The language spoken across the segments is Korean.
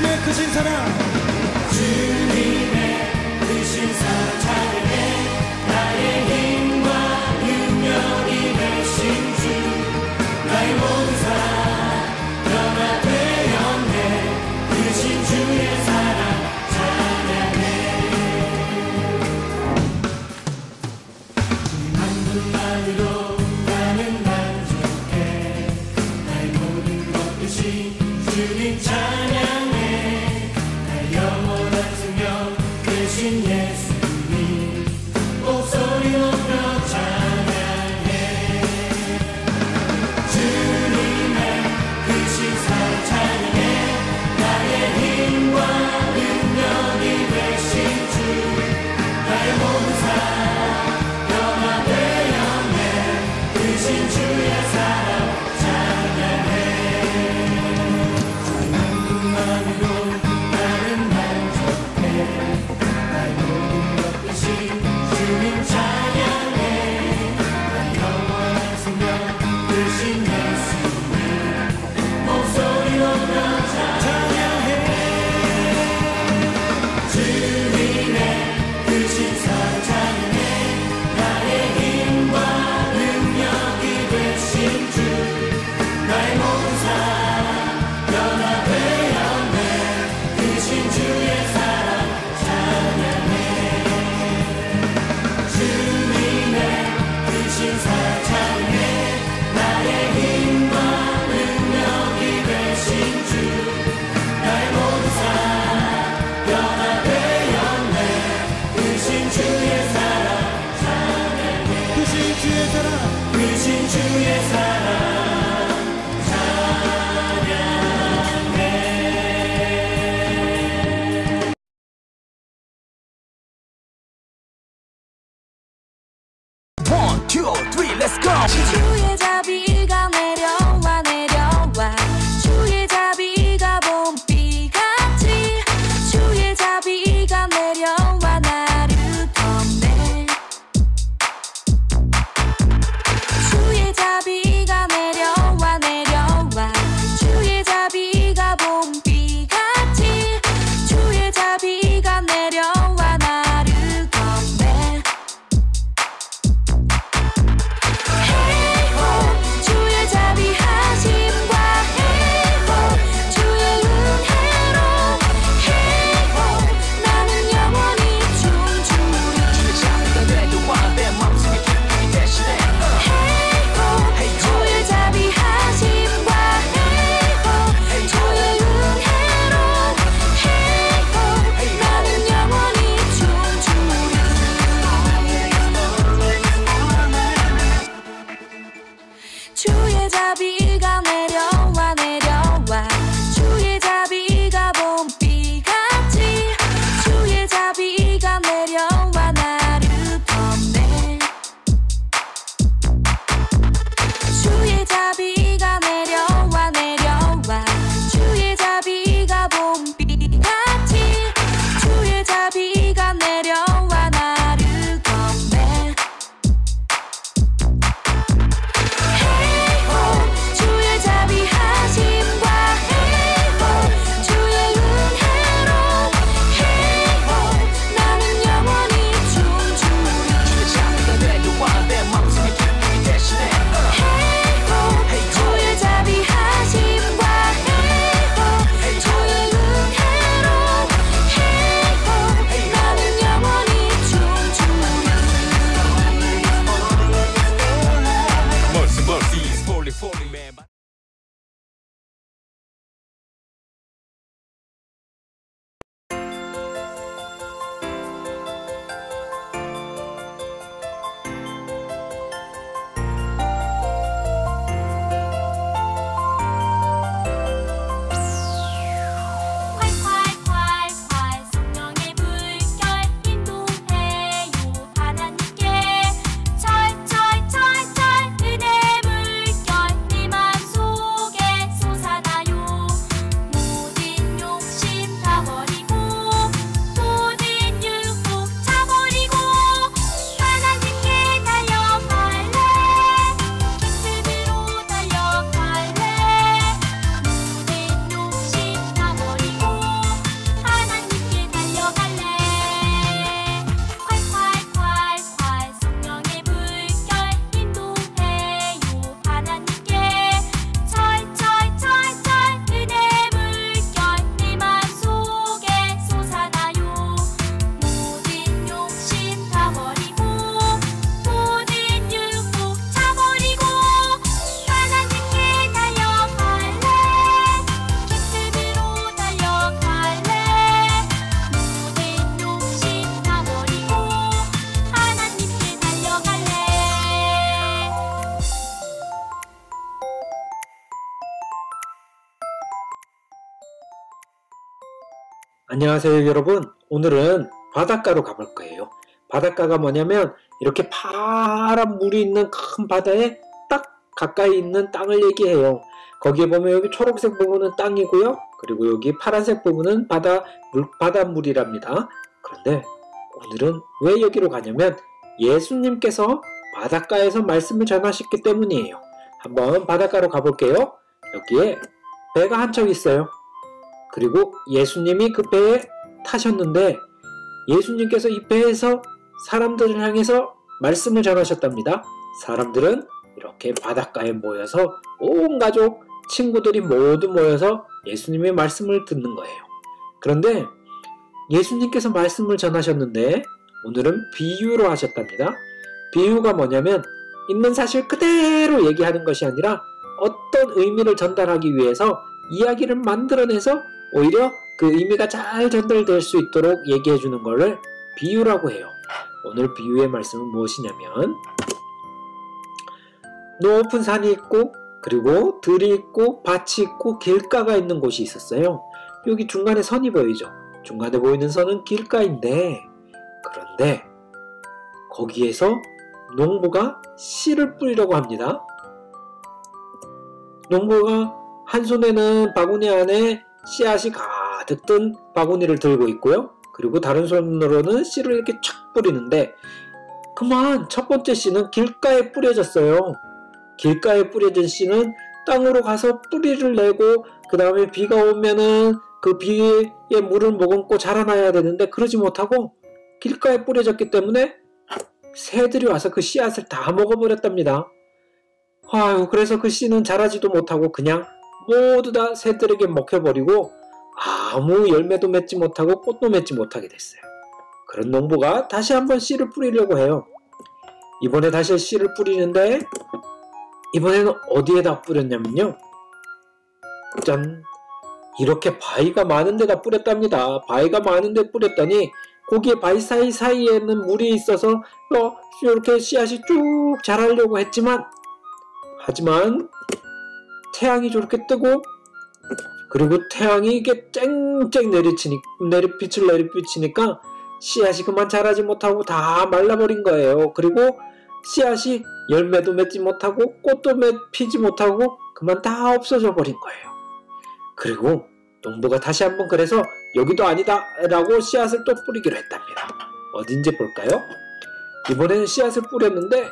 주님의 크신 사랑, 주님의 크신 사랑 찬양해. 나의 힘과 능력이 되신 주, 나의 모든 사랑 변화되었네. 크신 주의 사랑 찬양해. 한 분만으로 나는 만족해. 나의 모든 것 되신 주님 찬양해. 나의 영원한 생명 되신 예수님 목소리 높여 찬양해. 주님의 크신 사랑 찬양해. 나의 힘과 안녕하세요 여러분. 오늘은 바닷가로 가볼 거예요. 바닷가가 뭐냐면 이렇게 파란 물이 있는 큰 바다에 딱 가까이 있는 땅을 얘기해요. 거기에 보면 여기 초록색 부분은 땅이고요. 그리고 여기 파란색 부분은 바닷물이랍니다. 그런데 오늘은 왜 여기로 가냐면 예수님께서 바닷가에서 말씀을 전하셨기 때문이에요. 한번 바닷가로 가볼게요. 여기에 배가 한 척 있어요. 그리고 예수님이 그 배에 타셨는데 예수님께서 이 배에서 사람들을 향해서 말씀을 전하셨답니다. 사람들은 이렇게 바닷가에 모여서 온 가족, 친구들이 모두 모여서 예수님의 말씀을 듣는 거예요. 그런데 예수님께서 말씀을 전하셨는데 오늘은 비유로 하셨답니다. 비유가 뭐냐면 있는 사실 그대로 얘기하는 것이 아니라 어떤 의미를 전달하기 위해서 이야기를 만들어내서 오히려 그 의미가 잘 전달될 수 있도록 얘기해 주는 것을 비유라고 해요. 오늘 비유의 말씀은 무엇이냐면 높은 산이 있고 그리고 들이 있고 밭이 있고 길가가 있는 곳이 있었어요. 여기 중간에 선이 보이죠? 중간에 보이는 선은 길가인데 그런데 거기에서 농부가 씨를 뿌리려고 합니다. 농부가 한 손에는 바구니 안에 씨앗이 가득 든 바구니를 들고 있고요. 그리고 다른 손으로는 씨를 이렇게 촥 뿌리는데 그만 첫 번째 씨는 길가에 뿌려졌어요. 길가에 뿌려진 씨는 땅으로 가서 뿌리를 내고 그 다음에 비가 오면은 그 비에 물을 머금고 자라나야 되는데 그러지 못하고 길가에 뿌려졌기 때문에 새들이 와서 그 씨앗을 다 먹어버렸답니다. 아유, 그래서 그 씨는 자라지도 못하고 그냥 모두 다 새들에게 먹혀버리고 아무 열매도 맺지 못하고 꽃도 맺지 못하게 됐어요. 그런 농부가 다시 한번 씨를 뿌리려고 해요. 이번에 다시 씨를 뿌리는데 이번에는 어디에다 뿌렸냐면요. 짠! 이렇게 바위가 많은 데다 뿌렸답니다. 바위가 많은 데 뿌렸더니 거기에 바위 사이사이에는 물이 있어서 이렇게 씨앗이 쭉 자라려고 했지만 하지만 태양이 저렇게 뜨고 그리고 태양이 이게 쨍쨍 빛을 내리비치니까 씨앗이 그만 자라지 못하고 다 말라버린 거예요. 그리고 씨앗이 열매도 맺지 못하고 꽃도 피지 못하고 그만 다 없어져 버린 거예요. 그리고 농부가 다시 한번 그래서 여기도 아니다 라고 씨앗을 또 뿌리기로 했답니다. 어딘지 볼까요? 이번에는 씨앗을 뿌렸는데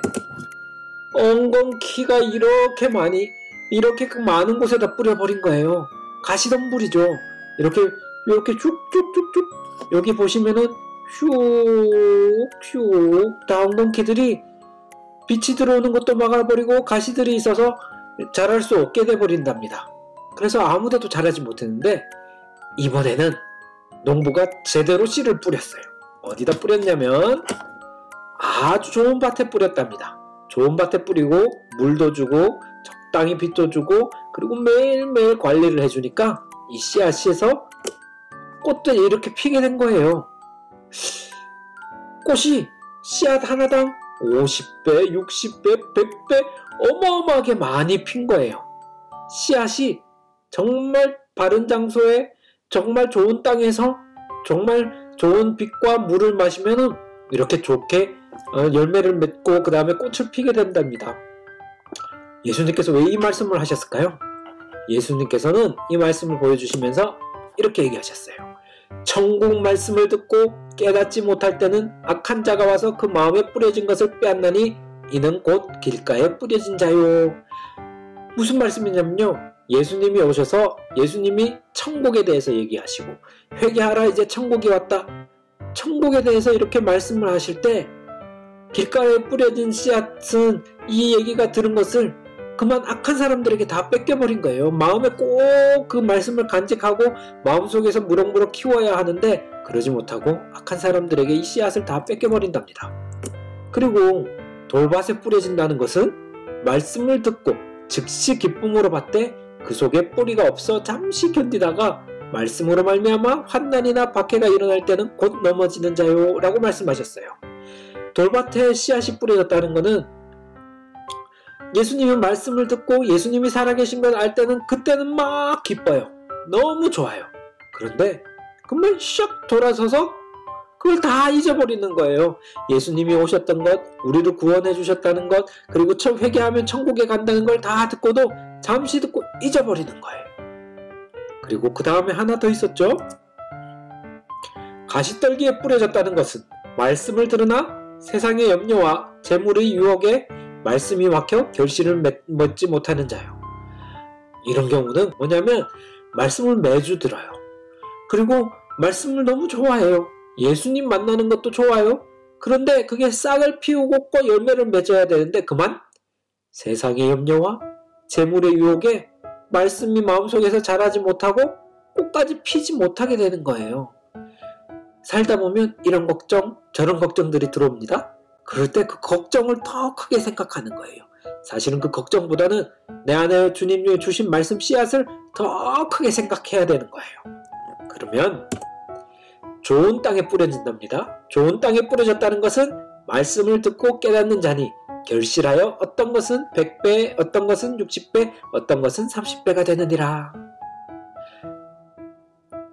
엉겅 키가 이렇게 그 많은 곳에다 뿌려버린 거예요. 가시덤불이죠. 이렇게 쭉쭉쭉쭉 여기 보시면은 슉슉 다 엉겅퀴들이 빛이 들어오는 것도 막아버리고 가시들이 있어서 자랄 수 없게 돼버린답니다. 그래서 아무데도 자라지 못했는데 이번에는 농부가 제대로 씨를 뿌렸어요. 어디다 뿌렸냐면 아주 좋은 밭에 뿌렸답니다. 좋은 밭에 뿌리고 물도 주고 적당히 빛도 주고 그리고 매일매일 관리를 해주니까 이 씨앗에서 꽃들이 이렇게 피게 된 거예요. 꽃이 씨앗 하나당 50배, 60배, 100배 어마어마하게 많이 핀 거예요. 씨앗이 정말 바른 장소에 정말 좋은 땅에서 정말 좋은 빛과 물을 마시면은 이렇게 좋게 열매를 맺고 그 다음에 꽃을 피게 된답니다. 예수님께서 왜 이 말씀을 하셨을까요? 예수님께서는 이 말씀을 보여주시면서 이렇게 얘기하셨어요. 천국 말씀을 듣고 깨닫지 못할 때는 악한 자가 와서 그 마음에 뿌려진 것을 빼앗나니 이는 곧 길가에 뿌려진 자요. 무슨 말씀이냐면요. 예수님이 오셔서 예수님이 천국에 대해서 얘기하시고 회개하라 이제 천국이 왔다. 천국에 대해서 이렇게 말씀을 하실 때 길가에 뿌려진 씨앗은 이 얘기가 들은 것을 그만 악한 사람들에게 다 뺏겨버린 거예요. 마음에 꼭 그 말씀을 간직하고 마음속에서 무럭무럭 키워야 하는데 그러지 못하고 악한 사람들에게 이 씨앗을 다 뺏겨버린답니다. 그리고 돌밭에 뿌려진다는 것은 말씀을 듣고 즉시 기쁨으로 받되 그 속에 뿌리가 없어 잠시 견디다가 말씀으로 말미암아 환난이나 박해가 일어날 때는 곧 넘어지는 자요 라고 말씀하셨어요. 돌밭에 씨앗이 뿌려졌다는 것은 예수님의 말씀을 듣고 예수님이 살아계신 걸 알 때는 그때는 막 기뻐요. 너무 좋아요. 그런데 그러면 샥 돌아서서 그걸 다 잊어버리는 거예요. 예수님이 오셨던 것, 우리를 구원해 주셨다는 것, 그리고 회개하면 천국에 간다는 걸 다 듣고도 잠시 듣고 잊어버리는 거예요. 그리고 그 다음에 하나 더 있었죠. 가시떨기에 뿌려졌다는 것은 말씀을 들으나 세상의 염려와 재물의 유혹에 말씀이 막혀 결실을 맺지 못하는 자요. 이런 경우는 뭐냐면 말씀을 매주 들어요. 그리고 말씀을 너무 좋아해요. 예수님 만나는 것도 좋아요. 그런데 그게 싹을 피우고 꼭 열매를 맺어야 되는데 그만 세상의 염려와 재물의 유혹에 말씀이 마음속에서 자라지 못하고 꽃까지 피지 못하게 되는 거예요. 살다 보면 이런 걱정, 저런 걱정들이 들어옵니다. 그럴 때 그 걱정을 더 크게 생각하는 거예요. 사실은 그 걱정보다는 내 안에 주님이 주신 말씀 씨앗을 더 크게 생각해야 되는 거예요. 그러면 좋은 땅에 뿌려진답니다. 좋은 땅에 뿌려졌다는 것은 말씀을 듣고 깨닫는 자니 결실하여 어떤 것은 100배, 어떤 것은 60배, 어떤 것은 30배가 되느니라.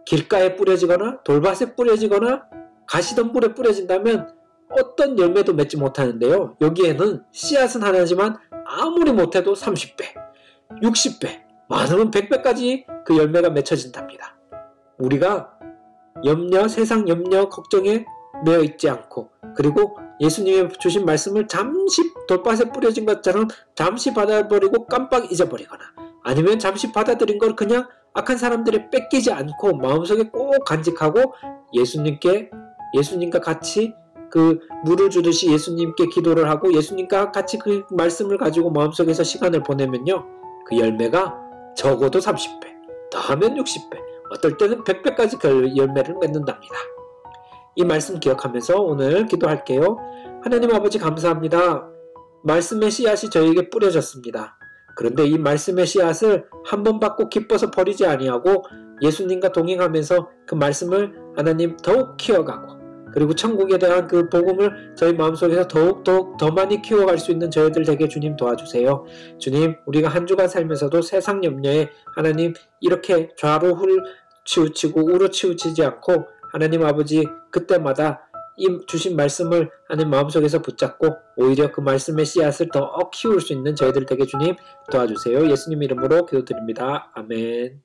길가에 뿌려지거나 돌밭에 뿌려지거나 가시덤불에 뿌려진다면 어떤 열매도 맺지 못하는데요. 여기에는 씨앗은 하나지만 아무리 못해도 30배, 60배, 많으면 100배까지 그 열매가 맺혀진답니다. 우리가 염려, 세상 염려, 걱정에 매여 있지 않고 그리고 예수님이 주신 말씀을 잠시 돌밭에 뿌려진 것처럼 잠시 받아버리고 깜빡 잊어버리거나 아니면 잠시 받아들인 걸 그냥 악한 사람들이 뺏기지 않고 마음속에 꼭 간직하고 예수님과 같이 그 물을 주듯이 예수님께 기도를 하고 예수님과 같이 그 말씀을 가지고 마음속에서 시간을 보내면요. 그 열매가 적어도 30배, 더하면 60배, 어떨 때는 100배까지 그 열매를 맺는답니다. 이 말씀 기억하면서 오늘 기도할게요. 하나님 아버지 감사합니다. 말씀의 씨앗이 저에게 뿌려졌습니다. 그런데 이 말씀의 씨앗을 한 번 받고 기뻐서 버리지 아니하고 예수님과 동행하면서 그 말씀을 하나님 더욱 키워가고 그리고 천국에 대한 그 복음을 저희 마음속에서 더욱 더 많이 키워갈 수 있는 저희들 되게 주님 도와주세요. 주님, 우리가 한 주간 살면서도 세상 염려에 하나님 이렇게 좌로 치우치고 우로 치우치지 않고 하나님 아버지 그때마다 이 주신 말씀을 하나님 마음속에서 붙잡고 오히려 그 말씀의 씨앗을 더 키울 수 있는 저희들 되게 주님 도와주세요. 예수님 이름으로 기도드립니다. 아멘.